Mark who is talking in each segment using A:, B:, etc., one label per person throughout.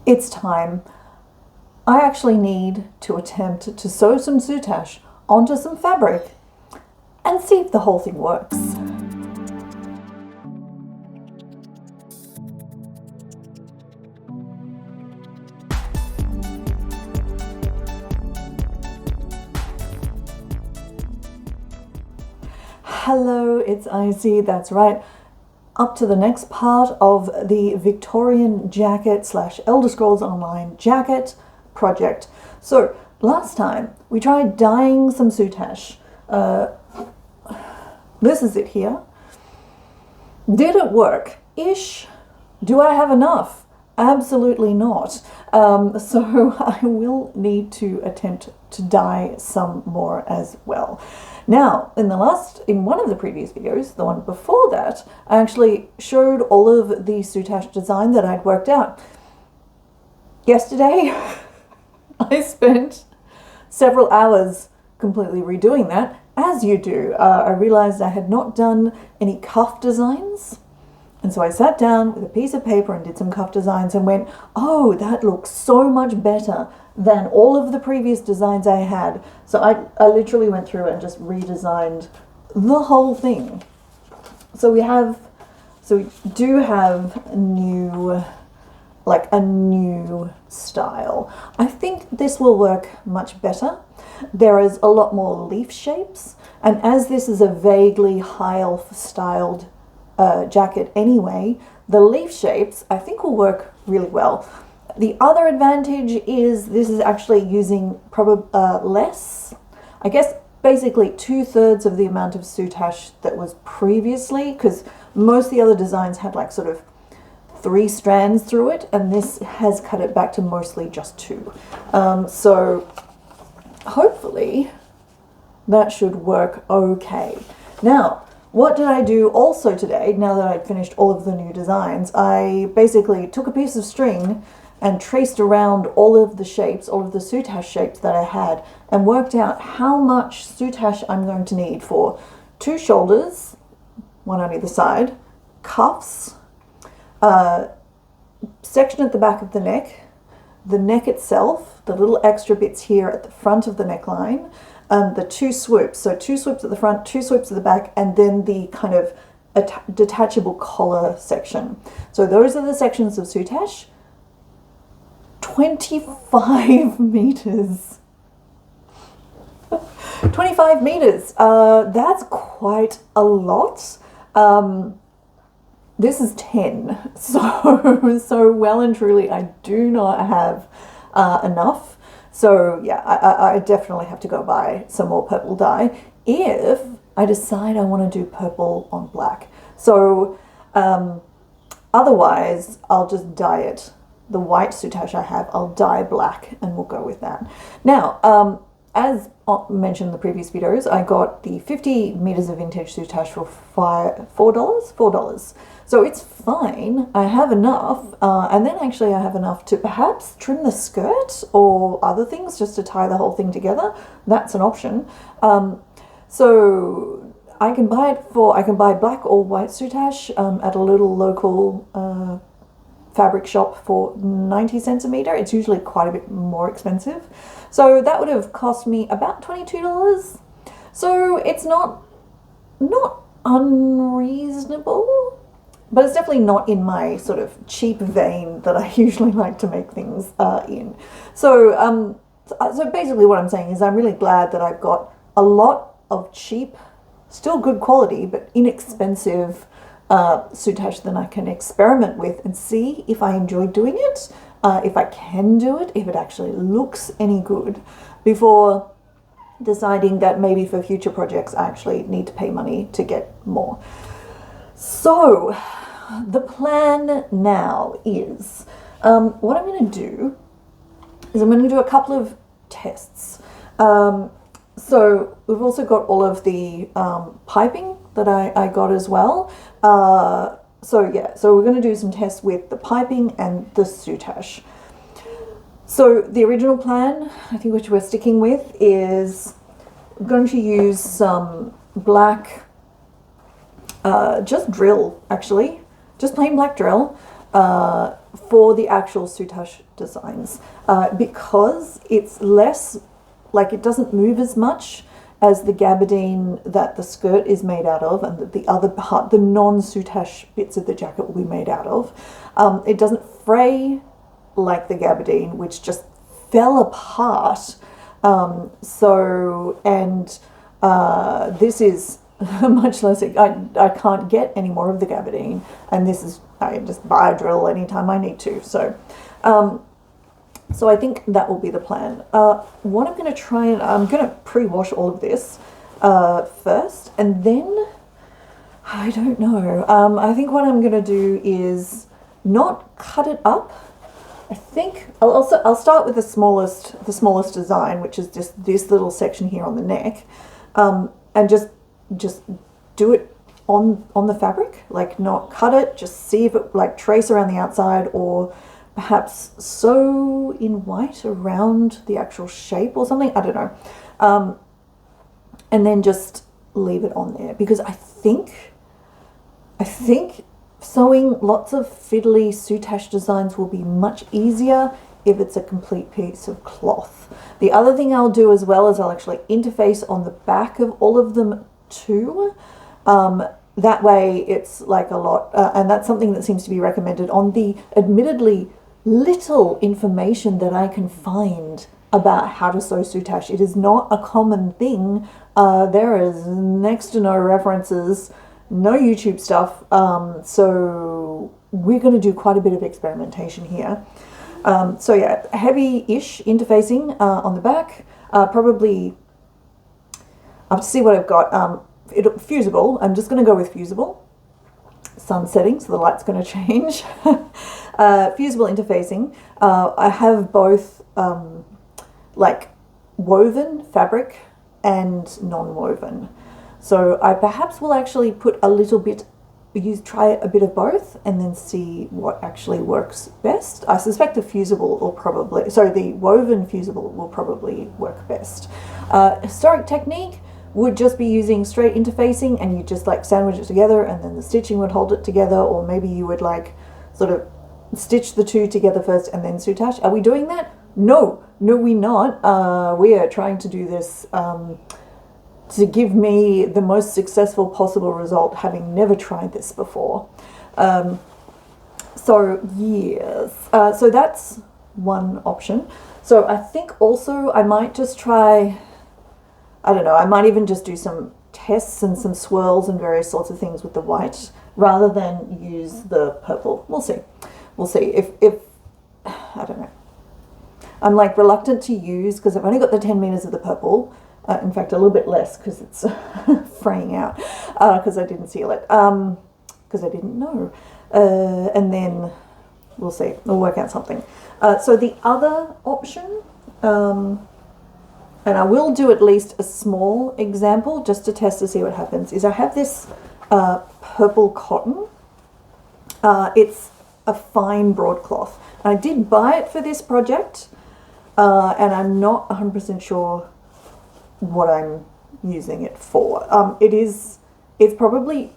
A: it's time. I actually need to attempt to sew some soutache onto some fabric and see if the whole thing works. Hello, it's Icy, that's right. Up to the next part of the Victorian jacket / Elder Scrolls Online jacket project. So last time we tried dyeing some soutache. This is it here. Did it work? Ish. Do I have enough? Absolutely not. So I will need to attempt to dye some more as well. Now, in one of the previous videos, the one before that, I actually showed all of the soutache design that I'd worked out. Yesterday, I spent several hours completely redoing that, as you do. I realized I had not done any cuff designs, and so I sat down with a piece of paper and did some cuff designs and went, oh, that looks so much better than all of the previous designs I had. So I literally went through and just redesigned the whole thing. So we do have a new style. I think this will work much better. There is a lot more leaf shapes, and as this is a vaguely high elf styled jacket anyway, the leaf shapes I think will work really well. The other advantage is this is actually using probably less, I guess basically 2/3 of the amount of soutache that was previously, because most of the other designs had like sort of 3 strands through it, and this has cut it back to mostly just 2. So hopefully that should work okay. Now, what did I do also today, now that I'd finished all of the new designs? I basically took a piece of string and traced around all of the shapes, all of the soutache shapes that I had, and worked out how much soutache I'm going to need for 2 shoulders, one on either side, cuffs, section at the back of the neck itself, the little extra bits here at the front of the neckline, the 2 swoops, so 2 swoops at the front, 2 swoops at the back, and then the kind of detachable collar section. So those are the sections of soutache. 25 meters. 25 meters. That's quite a lot. This is 10. So well and truly, I do not have enough. So yeah, I definitely have to go buy some more purple dye if I decide I want to do purple on black. So otherwise, I'll just dye it. The white soutache I have, I'll dye black and we'll go with that. Now, as mentioned in the previous videos, I got the 50 meters of vintage soutache for $4. So it's fine. I have enough, and then actually I have enough to perhaps trim the skirt or other things just to tie the whole thing together. That's an option. So I can buy black or white soutache at a little local fabric shop for 90 cents a meter. It's usually quite a bit more expensive. So that would have cost me about $22. So it's not unreasonable, but it's definitely not in my sort of cheap vein that I usually like to make things in. So basically what I'm saying is I'm really glad that I've got a lot of cheap, still good quality, but inexpensive soutache that I can experiment with and see if I enjoy doing it, if I can do it, if it actually looks any good, before deciding that maybe for future projects I actually need to pay money to get more. So the plan now is, what I'm going to do is I'm going to do a couple of tests. So we've also got all of the piping that I got as well. So we're going to do some tests with the piping and the soutache. So the original plan, I think which we're sticking with, is I'm going to use some black, just drill actually, just plain black drill. for the actual Soutache designs, because it's less, like it doesn't move as much as the gabardine that the skirt is made out of, and the other part, the non-Soutache bits of the jacket will be made out of. It doesn't fray like the gabardine, which just fell apart. This is much less, I can't get any more of the gabardine, and this is, I just buy a drill anytime I need to. So I think that will be the plan. What I'm going to try, and I'm going to pre-wash all of this first, and then, I don't know, I think what I'm going to do is not cut it up. I think I'll start with the smallest design, which is just this little section here on the neck, and just do it on the fabric, like not cut it, just see if it, like trace around the outside, or perhaps sew in white around the actual shape or something, I don't know, and then just leave it on there, because I think sewing lots of fiddly Soutache designs will be much easier if it's a complete piece of cloth. The other thing I'll do as well is I'll actually interface on the back of all of them too. That way it's like a lot, and that's something that seems to be recommended on the admittedly little information that I can find about how to sew Soutache. It is not a common thing. There is next to no references, no YouTube stuff, so we're going to do quite a bit of experimentation here. So yeah, heavy-ish interfacing on the back, probably, I'll see what I've got. Fusible, I'm just going to go with fusible. Sun setting, so the light's going to change. Fusible interfacing. I have both like woven fabric and non-woven. So I perhaps will actually put a little bit, try a bit of both, and then see what actually works best. I suspect the fusible will probably, sorry, the woven fusible will probably work best. Historic technique would just be using straight interfacing, and you just like sandwich it together, and then the stitching would hold it together, or maybe you would like sort of stitch the two together first and then Soutache. Are we doing that? No, we're not. We are trying to do this to give me the most successful possible result, having never tried this before. So yes, so that's one option. So I think also I might just try, I don't know, I might even just do some tests and some swirls and various sorts of things with the white rather than use the purple. We'll see. We'll see if I don't know. I'm like reluctant to use, because I've only got the 10 meters of the purple. In fact, a little bit less because it's fraying out, because I didn't seal it, because I didn't know. And then we'll see. We'll work out something. So the other option, and I will do at least a small example just to test to see what happens, is I have this purple cotton. It's a fine broadcloth. I did buy it for this project, and I'm not 100% sure what I'm using it for. It's probably,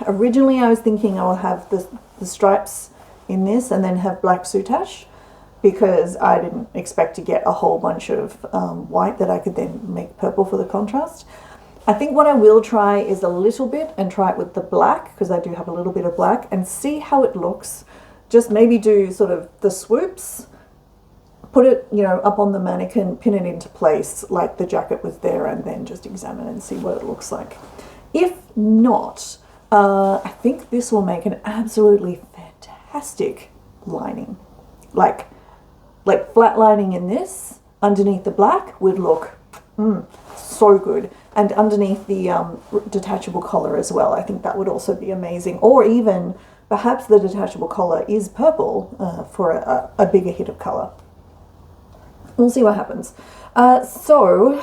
A: originally I was thinking I'll have the stripes in this and then have black Soutache, because I didn't expect to get a whole bunch of white that I could then make purple for the contrast. I think what I will try is a little bit, and try it with the black, because I do have a little bit of black, and see how it looks. Just maybe do sort of the swoops, put it, up on the mannequin, pin it into place like the jacket was there, and then just examine and see what it looks like. If not, I think this will make an absolutely fantastic lining. Like flat lining in this, underneath the black, would look so good. And underneath the detachable collar as well, I think that would also be amazing. Or even, perhaps the detachable collar is purple for a bigger hit of color. We'll see what happens. So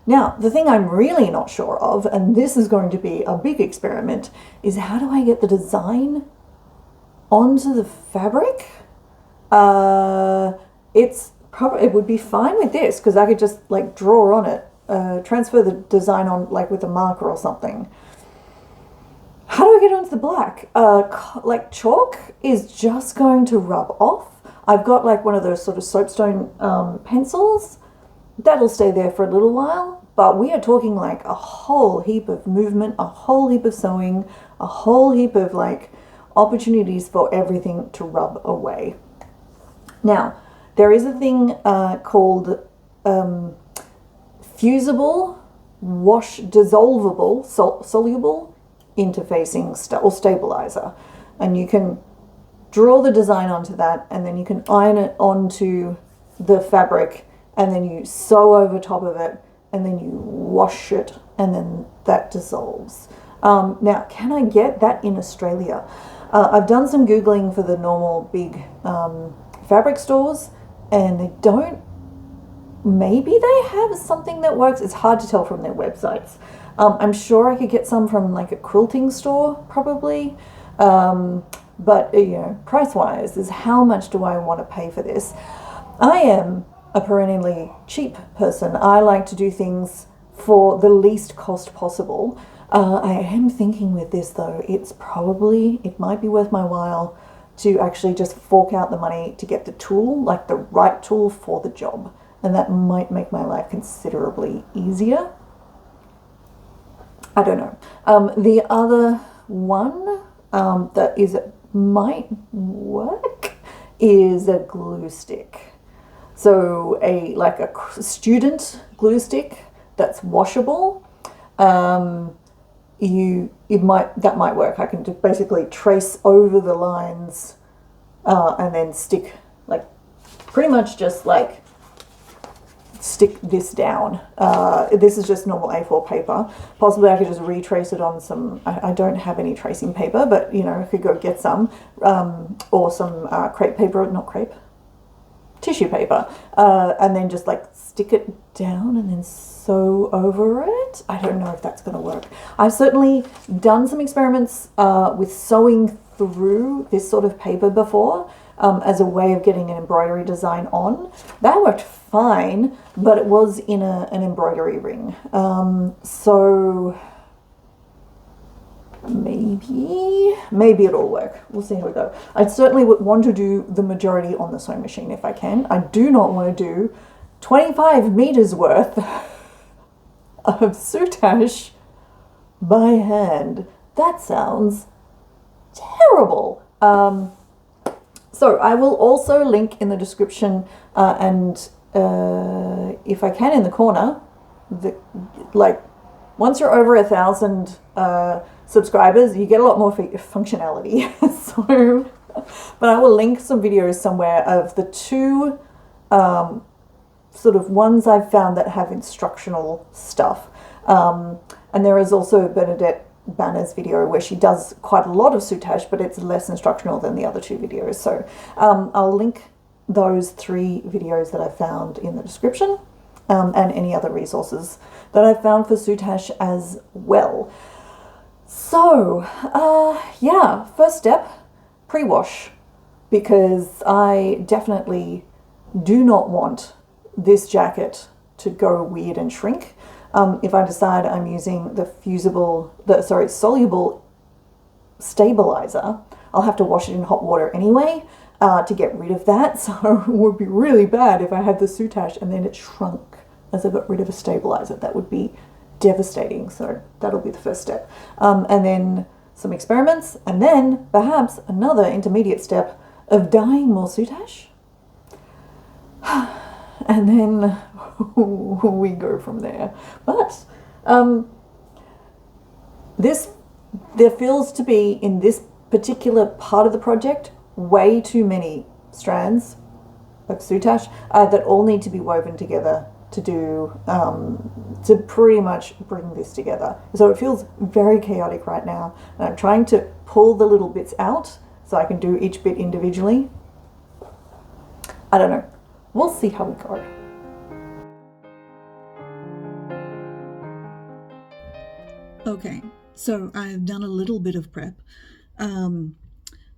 A: now the thing I'm really not sure of, and this is going to be a big experiment, is how do I get the design onto the fabric? It would be fine with this, because I could just like draw on it, transfer the design on like with a marker or something. How do I get onto the black? Like chalk is just going to rub off. I've got like one of those sort of soapstone pencils. That'll stay there for a little while, but we are talking like a whole heap of movement, a whole heap of sewing, a whole heap of like opportunities for everything to rub away. Now, there is a thing called fusible, wash, dissolvable, soluble interfacing or stabilizer, and you can draw the design onto that, and then you can iron it onto the fabric, and then you sew over top of it, and then you wash it, and then that dissolves. Now, can I get that in Australia? I've done some Googling for the normal big fabric stores, and they don't. Maybe they have something that works. It's hard to tell from their websites. I'm sure I could get some from like a quilting store, probably. But, you know, price-wise is how much do I want to pay for this? I am a perennially cheap person. I like to do things for the least cost possible. I am thinking with this though, it might be worth my while to actually just fork out the money to get the tool, like the right tool for the job. And that might make my life considerably easier. I don't know. The other one that might work is a glue stick. So like a student glue stick that's washable. That might work. I can just basically trace over the lines and then stick, like pretty much just like stick this down. This is just normal A4 paper. Possibly I could just retrace it on some, I don't have any tracing paper, but you know, I could go get some, or some crepe paper, not crepe, tissue paper, and then just like stick it down and then sew over it. I don't know if that's going to work. I've certainly done some experiments with sewing through this sort of paper before, as a way of getting an embroidery design on. That worked fine, but it was in an embroidery ring. So maybe it'll work. We'll see how we go. I certainly would want to do the majority on the sewing machine if I can. I do not want to do 25 meters worth of soutache by hand. That sounds terrible. So I will also link in the description and if I can in the corner, once you're over 1,000 subscribers, you get a lot more functionality. So, but I will link some videos somewhere of the two sort of ones I've found that have instructional stuff. And there is also Bernadette Banner's video where she does quite a lot of soutache, but it's less instructional than the other two videos. So I'll link those 3 videos that I found in the description, and any other resources that I've found for soutache as well. So yeah, first step, pre-wash, because I definitely do not want this jacket to go weird and shrink. If I decide I'm using the soluble stabilizer, I'll have to wash it in hot water anyway to get rid of that. So it would be really bad if I had the soutache and then it shrunk as I got rid of a stabilizer. That would be devastating. So that'll be the first step. And then some experiments, and then perhaps another intermediate step of dyeing more soutache. And then we go from there. But there feels to be, in this particular part of the project, way too many strands of soutache that all need to be woven together to do to pretty much bring this together. So it feels very chaotic right now, and I'm trying to pull the little bits out so I can do each bit individually. I don't know. We'll see how we go. Okay, so I've done a little bit of prep.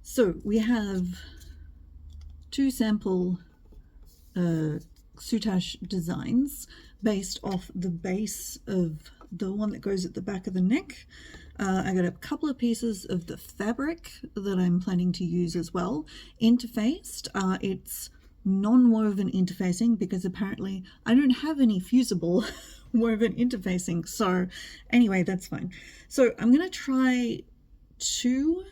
A: So we have 2 sample soutache designs based off the base of the one that goes at the back of the neck. I got a couple of pieces of the fabric that I'm planning to use as well, interfaced. It's non-woven interfacing because apparently I don't have any fusible woven interfacing. So anyway, that's fine. So I'm going to try two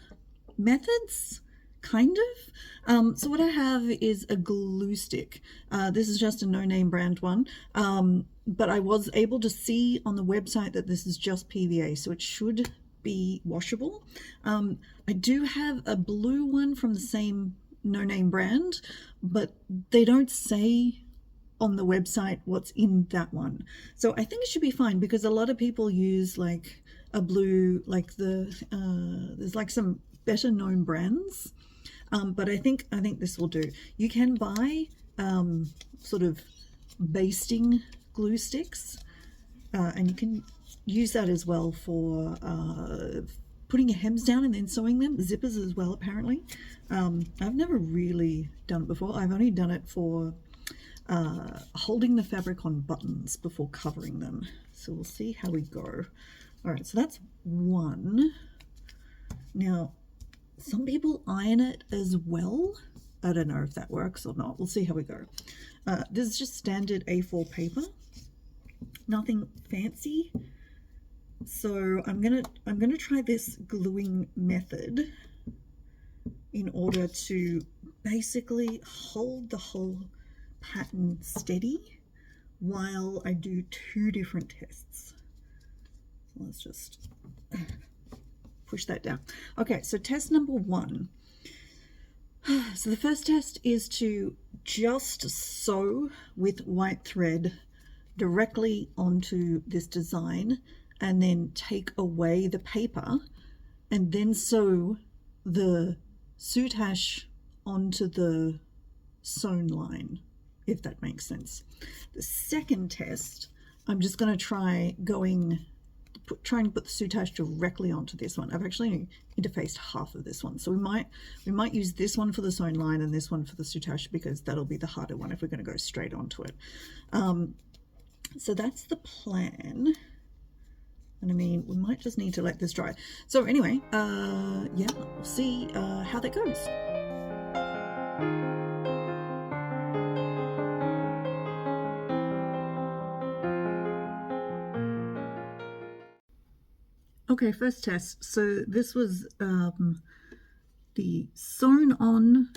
A: methods, kind of. So what I have is a glue stick. This is just a no-name brand one, but I was able to see on the website that this is just PVA, so it should be washable. I do have a blue one from the same no-name brand, but they don't say on the website what's in that one. So I think it should be fine because a lot of people use like a blue, like there's like some better known brands. But I think this will do. You can buy sort of basting glue sticks, and you can use that as well for putting your hems down and then sewing them, zippers as well apparently. I've never really done it before. I've only done it for holding the fabric on buttons before covering them. So we'll see how we go. All right, so that's one. Now, some people iron it as well. I don't know if that works or not. We'll see how we go. This is just standard A4 paper, nothing fancy. So I'm gonna try this gluing method in order to basically hold the whole pattern steady while I do two different tests. So let's just push that down. Okay, so test number one. So the first test is to just sew with white thread directly onto this design and then take away the paper and then sew the soutache onto the sewn line, if that makes sense. The second test, I'm just going to try trying to put the soutache directly onto this one. I've actually interfaced half of this one, so we might use this one for the sewn line and this one for the soutache because that'll be the harder one if we're going to go straight onto it. So that's the plan. And I mean, we might just need to let this dry. So anyway, yeah, we'll see how that goes. Okay, first test. So this was the sewn on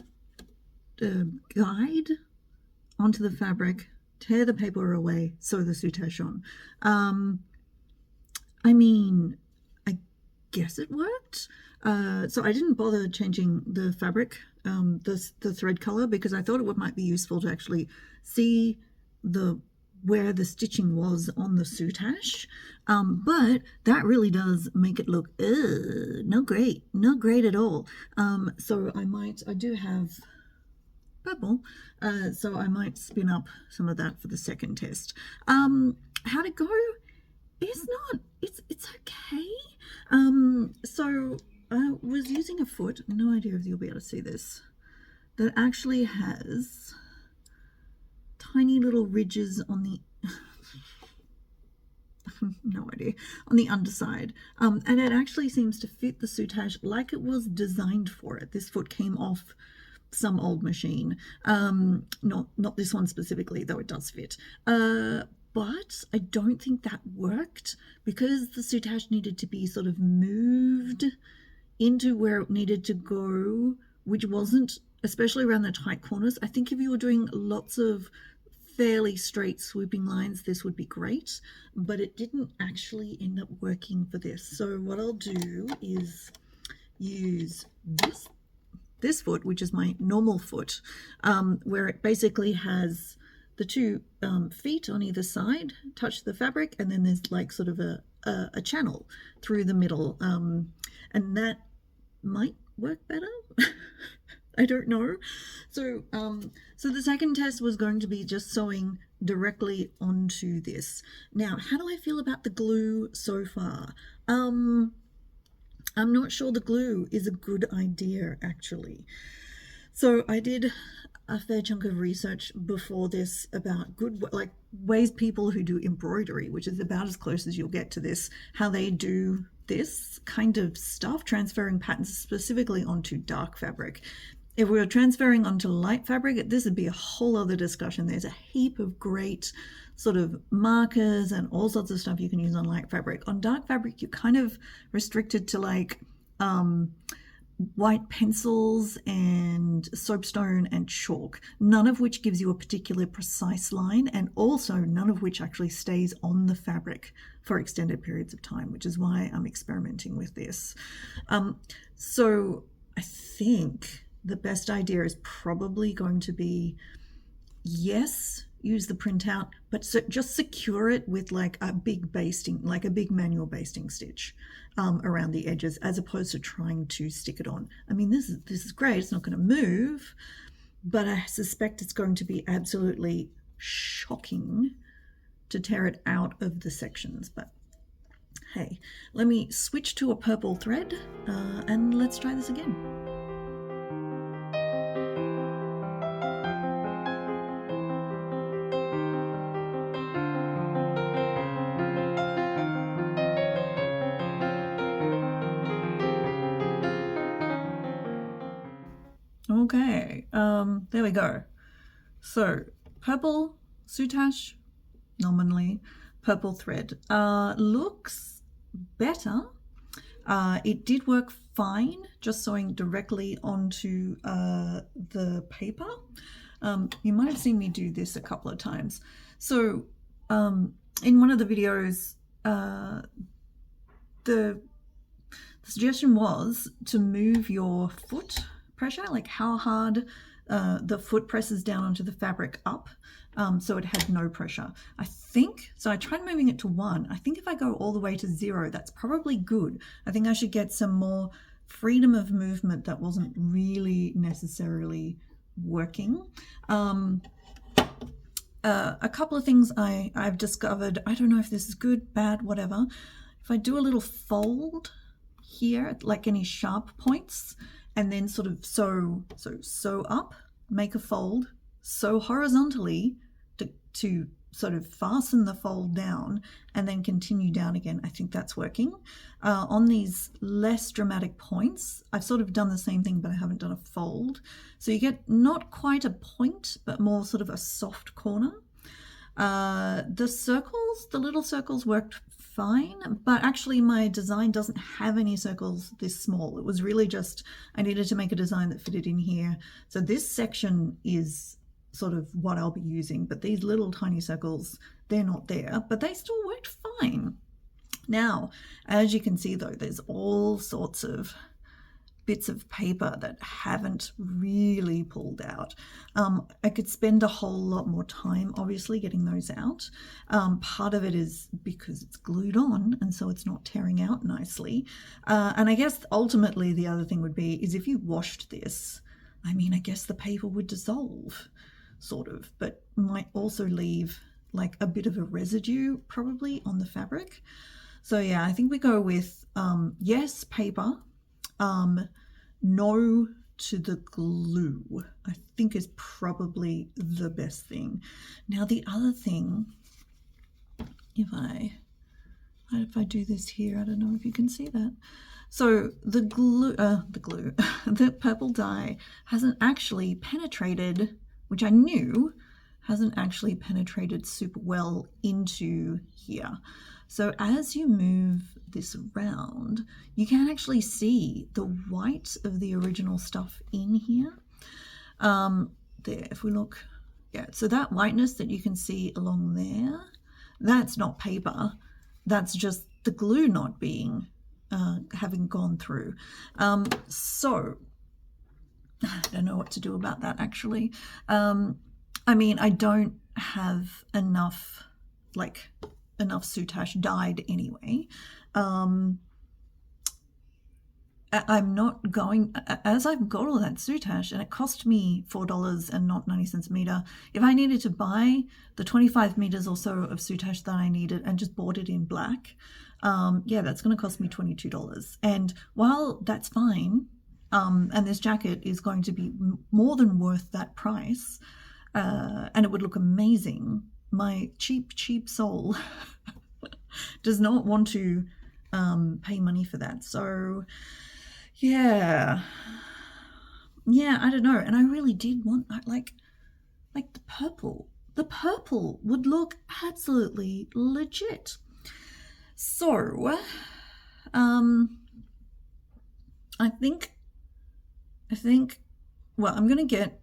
A: guide onto the fabric, tear the paper away, sew the soutache on. I mean, I guess it worked. So I didn't bother changing the fabric, the thread color, because I thought it might be useful to actually see where the stitching was on the soutache. But that really does make it look not great at all. So I do have purple, so I might spin up some of that for the second test. How'd it go? It's okay. So I was using a foot, no idea if you'll be able to see this, that actually has tiny little ridges on the no idea, on the underside, and it actually seems to fit the soutache like it was designed for it. This foot came off some old machine, not this one specifically, though it does fit. But I don't think that worked because the soutache needed to be sort of moved into where it needed to go, which wasn't, especially around the tight corners. I think if you were doing lots of fairly straight swooping lines, this would be great, but it didn't actually end up working for this. So what I'll do is use this foot, which is my normal foot, where it basically has the two feet on either side touch the fabric, and then there's like sort of a channel through the middle, and that might work better. I don't know. So so the second test was going to be just sewing directly onto this. Now, how do I feel about the glue so far? I'm not sure the glue is a good idea, actually. So I did a fair chunk of research before this about like ways people who do embroidery, which is about as close as you'll get to this, how they do this kind of stuff, transferring patterns specifically onto dark fabric. If we were transferring onto light fabric, this would be a whole other discussion. There's a heap of great sort of markers and all sorts of stuff you can use on light fabric. On dark fabric, you're kind of restricted to like white pencils and soapstone and chalk, none of which gives you a particular precise line, and also none of which actually stays on the fabric for extended periods of time, which is why I'm experimenting with this. So I think the best idea is probably going to be, yes, use the printout, but just secure it with like a big basting, like a big manual basting stitch around the edges, as opposed to trying to stick it on. I mean, this is great. It's not going to move, but I suspect it's going to be absolutely shocking to tear it out of the sections. But hey, let me switch to a purple thread and let's try this again. Okay, there we go. So purple Soutache, nominally purple thread, looks better. It did work fine just sewing directly onto the paper. You might have seen me do this a couple of times. So in one of the videos, the suggestion was to move your foot pressure, like how hard the foot presses down onto the fabric up, so it had no pressure. I think, so I tried moving it to 1. I think if I go all the way to 0, that's probably good. I think I should get some more freedom of movement that wasn't really necessarily working. A couple of things I've discovered, I don't know if this is good, bad, whatever. If I do a little fold here, like any sharp points, and then sort of sew up, make a fold, sew horizontally to sort of fasten the fold down, and then continue down again. I think that's working. On these less dramatic points, I've sort of done the same thing, but I haven't done a fold. So you get not quite a point, but more sort of a soft corner. The circles, the little circles worked fine, but actually my design doesn't have any circles this small. It was really just, I needed to make a design that fitted in here. So this section is sort of what I'll be using, but these little tiny circles, they're not there, but they still worked fine. Now, as you can see though, there's all sorts of bits of paper that haven't really pulled out. I could spend a whole lot more time obviously getting those out. Part of it is because it's glued on and so it's not tearing out nicely. And I guess ultimately the other thing would be is if you washed this, I mean, I guess the paper would dissolve sort of, but might also leave like a bit of a residue probably on the fabric. So yeah, I think we go with yes, paper, no to the glue, I think is probably the best thing. Now the other thing, if I do this here, I don't know if you can see that. So the purple dye hasn't actually penetrated, which I knew hasn't actually penetrated super well into here. So as you move this around, you can actually see the white of the original stuff in here. There, if we look, yeah, so that whiteness that you can see along there, that's not paper. That's just the glue not being, having gone through. So I don't know what to do about that actually. I mean, I don't have enough Soutache dyed anyway. I'm not going, as I've got all that Soutache and it cost me $4 and not 90 cents a meter. If I needed to buy the 25 meters or so of Soutache that I needed and just bought it in black, yeah, that's going to cost me $22. And while that's fine, And this jacket is going to be more than worth that price, and it would look amazing. My cheap soul does not want to pay money for that. So yeah, I don't know. And I really did want like the purple. The purple would look absolutely legit. So I think well, I'm gonna get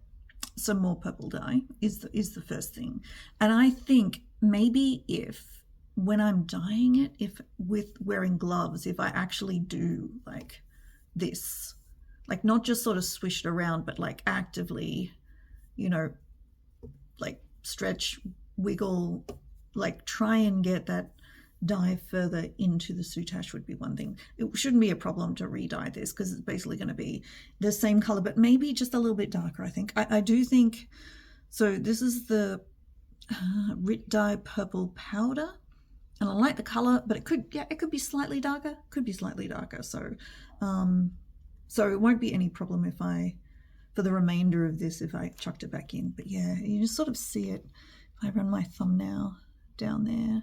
A: some more purple dye is the first thing. And I think maybe if when I'm dyeing it, if with wearing gloves, if I actually do like this, like not just sort of swish it around, but like actively, you know, like stretch, wiggle, like try and get that dye further into the soutache would be one thing. It shouldn't be a problem to re-dye this because it's basically going to be the same color, but maybe just a little bit darker. I think I do think so. This is the Rit Dye Purple Powder, and I like the color, but it could be slightly darker. So so it won't be any problem if I, for the remainder of this, if I chucked it back in. But yeah, you just sort of see it. If I run my thumbnail down there, you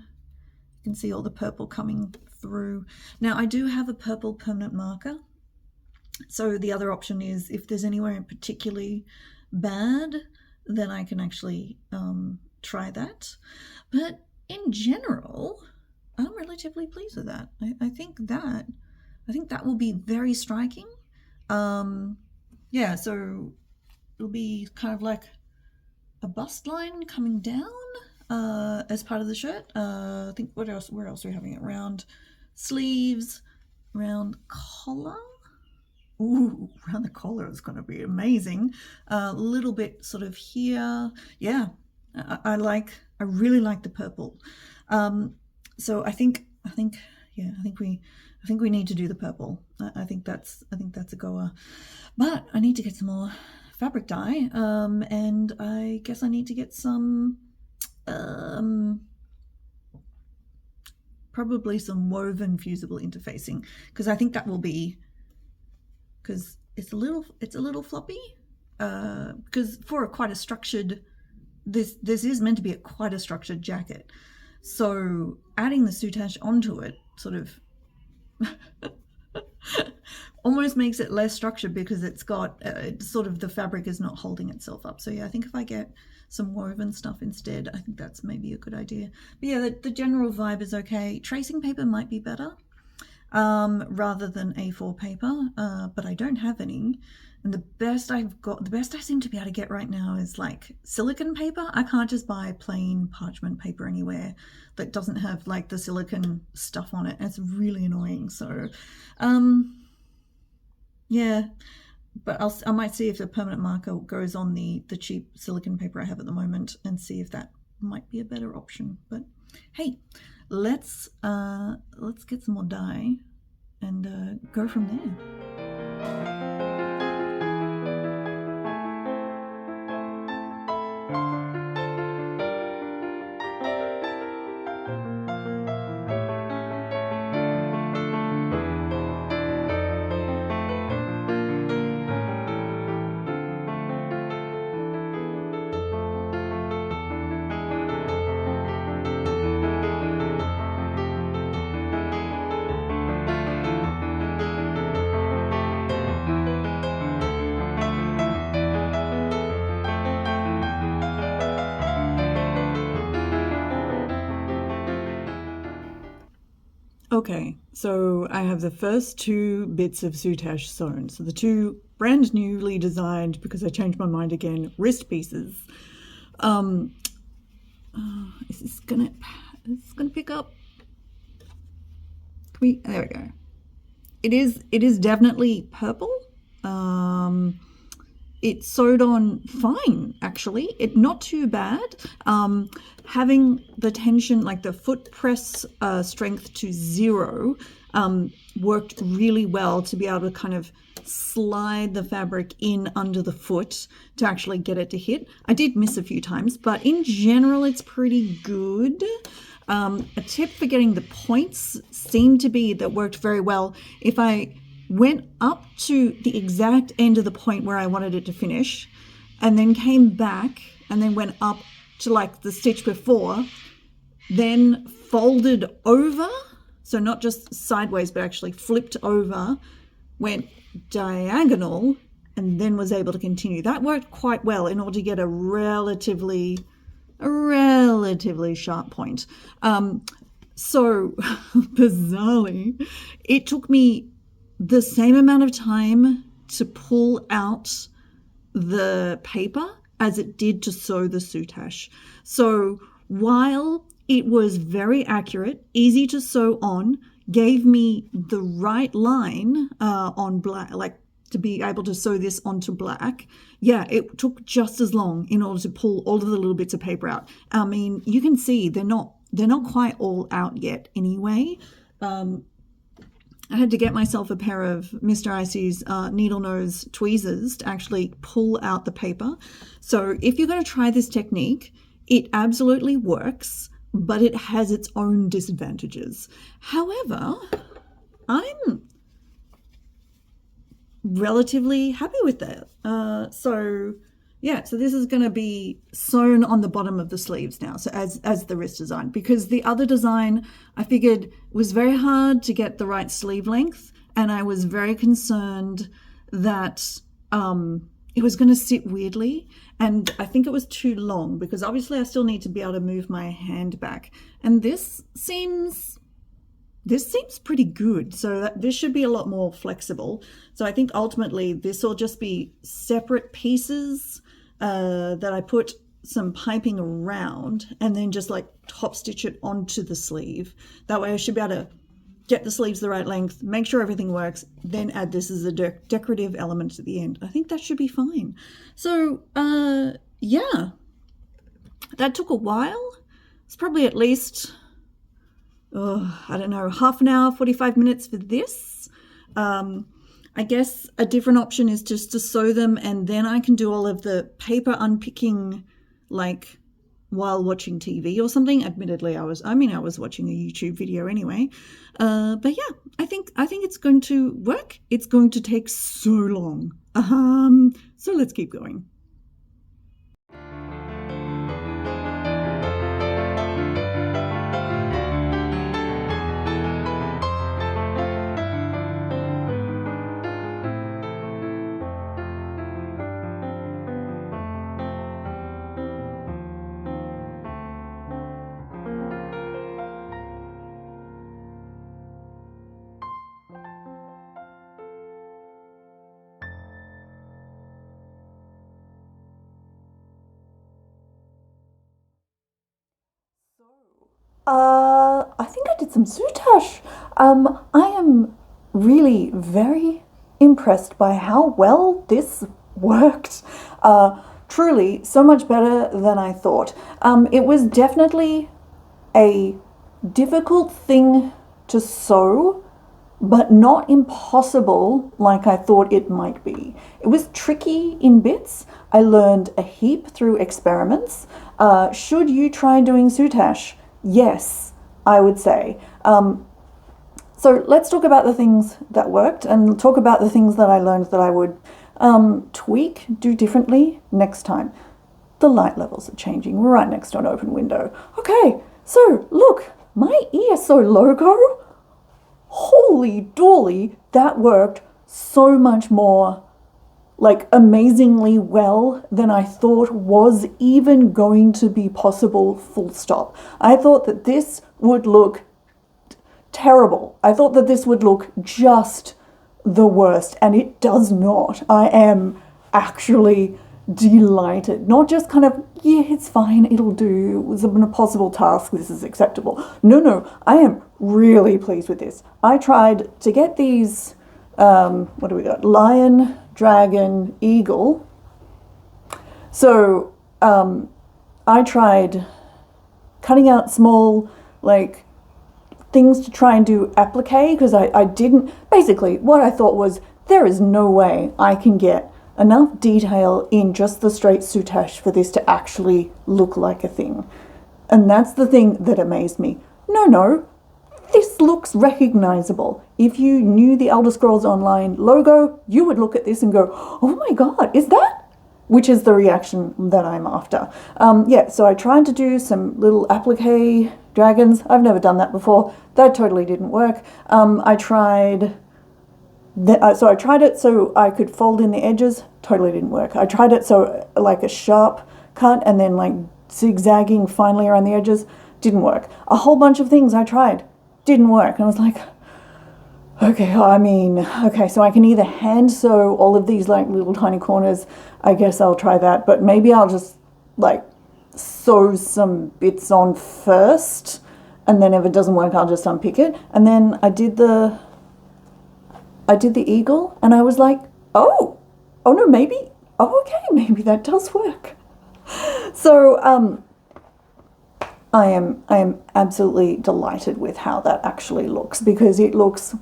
A: can see all the purple coming through. Now I do have a purple permanent marker. So the other option is if there's anywhere in particularly bad, then I can actually try that. But in general, I'm relatively pleased with that. I think that will be very striking. Yeah, so it'll be kind of like a bust line coming down as part of the shirt. I think where else are we having it? Round sleeves, round collar. Ooh, around the collar is going to be amazing. A little bit sort of here. Yeah, I really like the purple. So I think we need to do the purple. I think that's a goer. But I need to get some more fabric dye, and I guess I need to get some probably some woven fusible interfacing, because I think that will be, because it's a little floppy, because for quite a structured, this is meant to be quite a structured jacket, so adding the soutache onto it sort of almost makes it less structured, because it's got sort of the fabric is not holding itself up. So yeah, I think if I get some woven stuff instead, I think that's maybe a good idea. But yeah, the general vibe is okay. Tracing paper might be better rather than A4 paper, but I don't have any. And the best I seem to be able to get right now is like silicone paper. I can't just buy plain parchment paper anywhere that doesn't have like the silicone stuff on it. It's really annoying. So, yeah, but I might see if the permanent marker goes on the cheap silicone paper I have at the moment, and see if that might be a better option. But hey, let's get some more dye and go from there. Okay, so I have the first two bits of soutache sewn. So the two brand newly designed, because I changed my mind again, wrist pieces. Is this gonna pick up? There we go. It is definitely purple. It sewed on fine, actually. Not too bad. Having the tension, like the foot press strength to 0, worked really well to be able to kind of slide the fabric in under the foot to actually get it to hit. I did miss a few times, but in general, it's pretty good. A tip for getting the points seemed to be that worked very well. If I went up to the exact end of the point where I wanted it to finish, and then came back and then went up to like the stitch before, then folded over, so not just sideways but actually flipped over, went diagonal, and then was able to continue. That worked quite well in order to get a relatively sharp point. So bizarrely, it took me the same amount of time to pull out the paper as it did to sew the soutache. So while it was very accurate, easy to sew on, gave me the right line on black, like to be able to sew this onto black. Yeah, it took just as long in order to pull all of the little bits of paper out. I mean, you can see they're not quite all out yet anyway. I had to get myself a pair of Mr. Icy's needle nose tweezers to actually pull out the paper. So if you're going to try this technique, it absolutely works, but it has its own disadvantages. However, I'm relatively happy with that. So this is going to be sewn on the bottom of the sleeves now, so as the wrist design, because the other design I figured was very hard to get the right sleeve length, and I was very concerned that it was going to sit weirdly, and I think it was too long, because obviously I still need to be able to move my hand back, and this seems pretty good, so that this should be a lot more flexible. So I think ultimately this will just be separate pieces that I put some piping around and then just like top stitch it onto the sleeve. That way I should be able to get the sleeves the right length, make sure everything works, then add this as a decorative element at the end. I think that should be fine. So yeah, that took a while. It's probably at least I don't know, half an hour, 45 minutes for this. I guess a different option is just to sew them, and then I can do all of the paper unpicking like while watching TV or something. Admittedly, I was watching a YouTube video anyway. But yeah, I think it's going to work. It's going to take so long. So let's keep going. I think I did some soutache. I am really very impressed by how well this worked. Truly, so much better than I thought. It was definitely a difficult thing to sew, but not impossible like I thought it might be. It was tricky in bits. I learned a heap through experiments. Should you try doing soutache? Yes, I would say. So let's talk about the things that worked and talk about the things that I learned that I would tweak, do differently next time. The light levels are changing. We're right next to an open window. Okay, so look, my ESO logo, holy dolly, that worked so much more like amazingly well than I thought was even going to be possible, full stop. I thought that this would look terrible. I thought that this would look just the worst, and it does not. I am actually delighted. Not just kind of, yeah, it's fine, it'll do, it was an impossible task, this is acceptable. No, I am really pleased with this. I tried to get these, what do we got? Lion, dragon, eagle. So I tried cutting out small like things to try and do applique, because I didn't, basically what I thought was there is no way I can get enough detail in just the straight soutache for this to actually look like a thing. And that's the thing that amazed me. No, this looks recognizable. If you knew the Elder Scrolls Online logo, you would look at this and go, oh my God, is that? Which is the reaction that I'm after. Yeah, so I tried to do some little applique dragons. I've never done that before. That totally didn't work. I tried it so I could fold in the edges. Totally didn't work. I tried it so like a sharp cut and then like zigzagging finely around the edges. Didn't work. A whole bunch of things I tried. Didn't work. And I was like, okay, okay, so I can either hand sew all of these like little tiny corners. I guess I'll try that, but maybe I'll just like sew some bits on first, and then if it doesn't work, I'll just unpick it. And then I did the eagle, and I was like, oh no, maybe, okay, maybe that does work. So I am absolutely delighted with how that actually looks, because it looks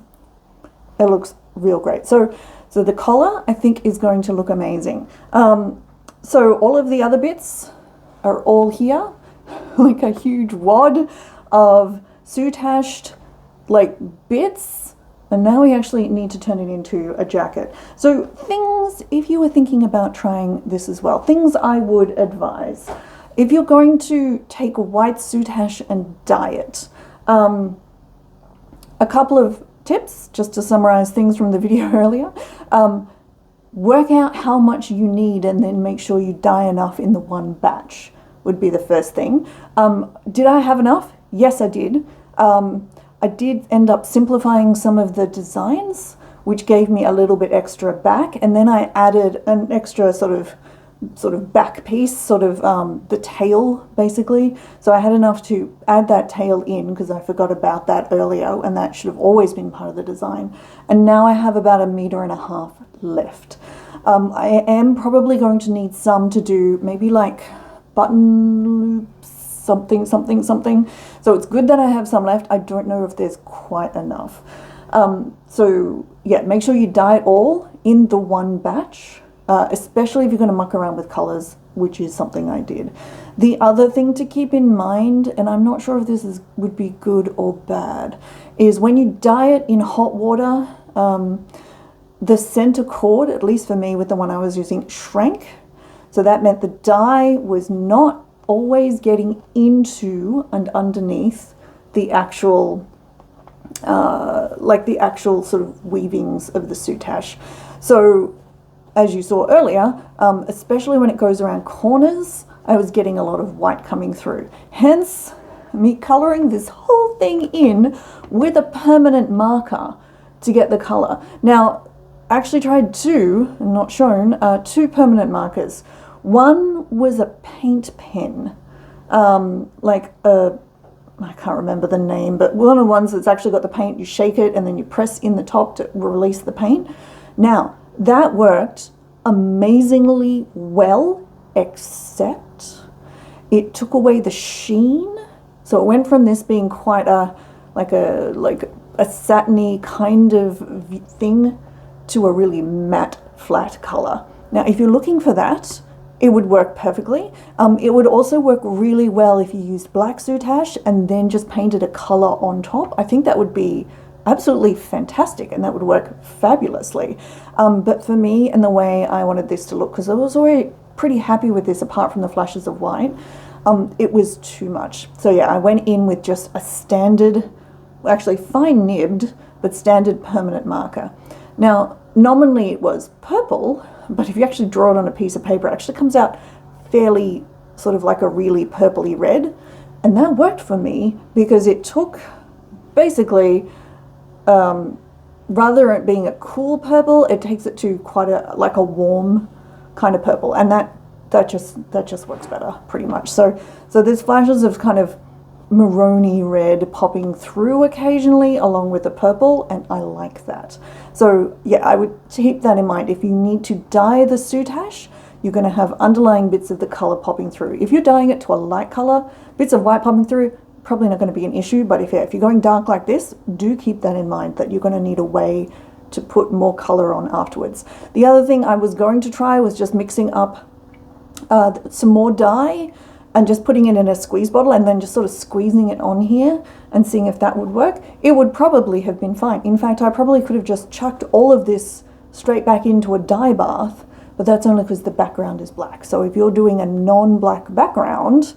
A: real great. So the collar, I think, is going to look amazing. So all of the other bits are all here, like a huge wad of soutached like bits, and now we actually need to turn it into a jacket. So things, if you were thinking about trying this as well, things I would advise. If you're going to take white soutache and dye it, a couple of tips, just to summarize things from the video earlier. Work out how much you need and then make sure you dye enough in the one batch would be the first thing. Did I have enough? Yes, I did. I did end up simplifying some of the designs, which gave me a little bit extra back, and then I added an extra sort of back piece, the tail basically. So I had enough to add that tail in because I forgot about that earlier, and that should have always been part of the design. And now I have about 1.5 meters left. I am probably going to need some to do maybe like button loops, something. So it's good that I have some left. I don't know if there's quite enough. So yeah, make sure you dye it all in the one batch. Especially if you're going to muck around with colors, which is something I did. The other thing to keep in mind, and I'm not sure if this would be good or bad, is when you dye it in hot water, the center cord, at least for me with the one I was using, shrank. So that meant the dye was not always getting into and underneath the actual, the actual sort of weavings of the soutache. So as you saw earlier, especially when it goes around corners, I was getting a lot of white coming through. Hence, me coloring this whole thing in with a permanent marker to get the color. Now, I actually tried two, not shown, two permanent markers. One was a paint pen, I can't remember the name, but one of the ones that's actually got the paint, you shake it and then you press in the top to release the paint. Now, that worked amazingly well, except it took away the sheen. So it went from this being quite a satiny kind of thing to a really matte, flat color. Now, if you're looking for that, it would work perfectly. It would also work really well if you used black soutache and then just painted a color on top. I think that would be absolutely fantastic, and that would work fabulously. But for me, and the way I wanted this to look, because I was already pretty happy with this apart from the flashes of white, it was too much. So yeah, I went in with just a standard, actually fine nibbed, but standard permanent marker. Now, nominally it was purple, but if you actually draw it on a piece of paper, it actually comes out fairly sort of like a really purpley red. And that worked for me because it took basically, rather than it being a cool purple, it takes it to quite a warm kind of purple, and that just works better pretty much. So there's flashes of kind of maroony red popping through occasionally along with the purple, and I like that. So yeah, I would keep that in mind. If you need to dye the soutache, you're going to have underlying bits of the color popping through. If you're dyeing it to a light color, bits of white popping through, probably not going to be an issue. But if you're going dark like this, do keep that in mind, that you're going to need a way to put more color on afterwards. The other thing I was going to try was just mixing up some more dye and just putting it in a squeeze bottle and then just sort of squeezing it on here and seeing if that would work, it would probably have been fine. In fact, I probably could have just chucked all of this straight back into a dye bath, but that's only because the background is black. So if you're doing a non-black background,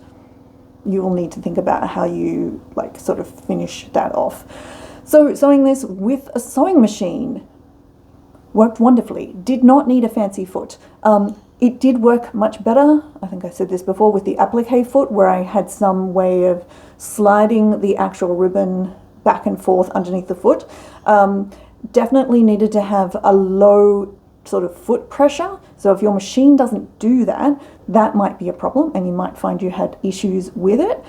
A: you will need to think about how you like sort of finish that off. So sewing this with a sewing machine worked wonderfully. Did not need a fancy foot. It did work much better, I think I said this before, with the applique foot, where I had some way of sliding the actual ribbon back and forth underneath the foot. Definitely needed to have a low sort of foot pressure. So if your machine doesn't do that, that might be a problem and you might find you had issues with it.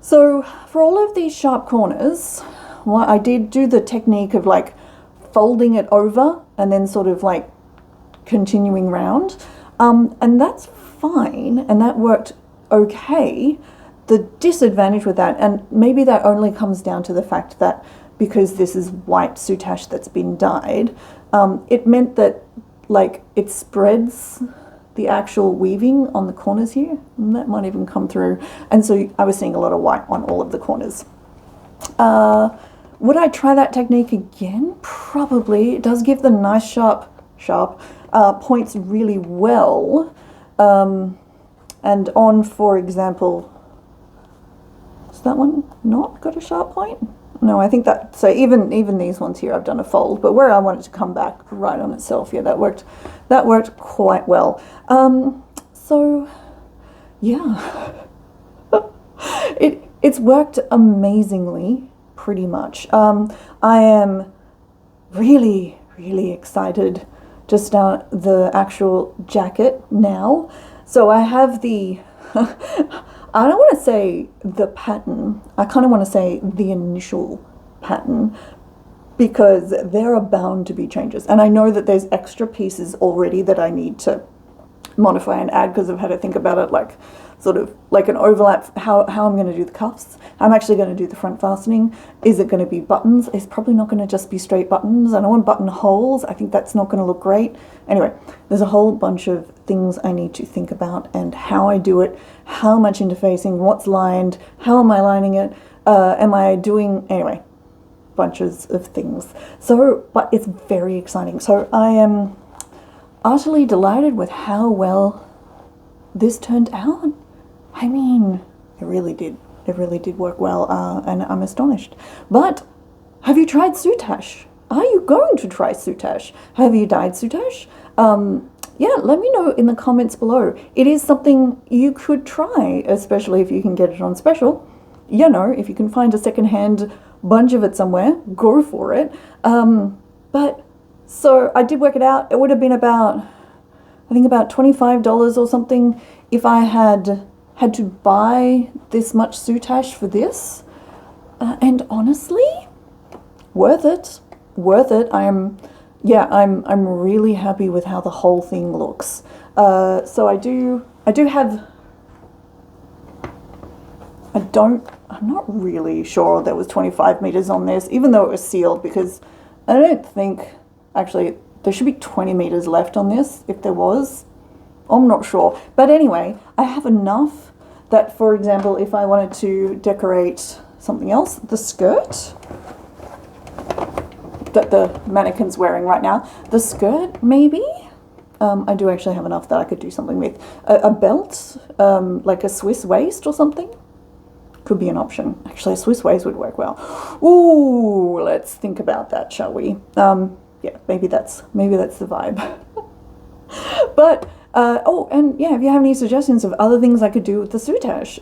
A: So for all of these sharp corners, well, I did do the technique of like folding it over and then sort of like continuing round, and that's fine, and that worked okay. The disadvantage with that, and maybe that only comes down to the fact that because this is white soutache that's been dyed, it meant that like it spreads the actual weaving on the corners here, and that might even come through, and so I was seeing a lot of white on all of the corners. Would I try that technique again? Probably. It does give the nice sharp points really well. And on, for example, is that one not got a sharp point? No, I think that, so even these ones here I've done a fold, but where I want it to come back right on itself, yeah, that worked quite well. So yeah, it's worked amazingly, pretty much. I am really excited to start the actual jacket now. So I have the I don't want to say the pattern, I kind of want to say the initial pattern, because there are bound to be changes, and I know that there's extra pieces already that I need to modify and add, because I've had to think about it like sort of like an overlap, how I'm going to do the cuffs. I'm actually going to do the front fastening. Is it going to be buttons? It's probably not going to just be straight buttons. I don't want buttonholes. I think that's not going to look great. Anyway, there's a whole bunch of things I need to think about, and how I do it, how much interfacing, what's lined, how am I lining it, am I doing, anyway, bunches of things. So, but it's very exciting. So I am utterly delighted with how well this turned out. I mean, it really did work well, and I'm astonished. But have you tried soutache? Are you going to try soutache? Have you dyed soutache? Yeah, let me know in the comments below. It is something you could try, especially if you can get it on special. You know, if you can find a secondhand bunch of it somewhere, go for it. But so I did work it out. It would have been about, I think about $25 or something if I had to buy this much soutache for this. And honestly, worth it. I'm really happy with how the whole thing looks. So I'm not really sure there was 25 meters on this, even though it was sealed, because I don't think, actually, there should be 20 meters left on this, if there was. I'm not sure. But anyway, I have enough that, for example, if I wanted to decorate something else, the skirt that the mannequin's wearing right now, the skirt, maybe? I do actually have enough that I could do something with. A belt, like a Swiss waist or something, could be an option. Actually, a Swiss waist would work well. Ooh, let's think about that, shall we? Yeah, maybe that's the vibe. But oh, and yeah, if you have any suggestions of other things I could do with the soutache,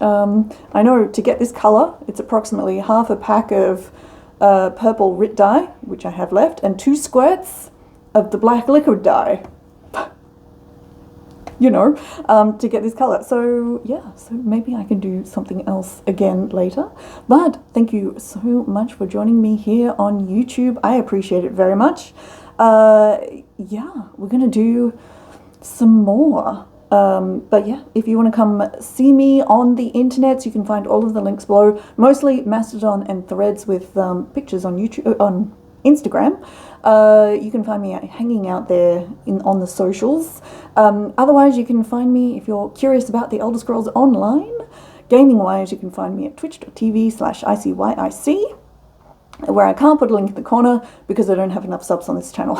A: I know to get this color, it's approximately half a pack of purple Rit dye, which I have left, and 2 squirts of the black liquid dye. You know, to get this color. So yeah, so maybe I can do something else again later. But thank you so much for joining me here on YouTube. I appreciate it very much. Yeah, we're gonna do some more. But yeah, if you want to come see me on the internet, you can find all of the links below. Mostly Mastodon and Threads with pictures on YouTube, on Instagram. You can find me hanging out there on the socials. Otherwise, you can find me, if you're curious about the Elder Scrolls Online, gaming-wise, you can find me at twitch.tv/ICYIC, where I can't put a link in the corner because I don't have enough subs on this channel.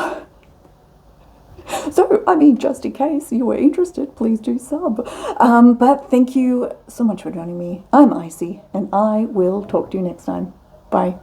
A: So, I mean, just in case you were interested, please do sub. But thank you so much for joining me. I'm Icy, and I will talk to you next time. Bye.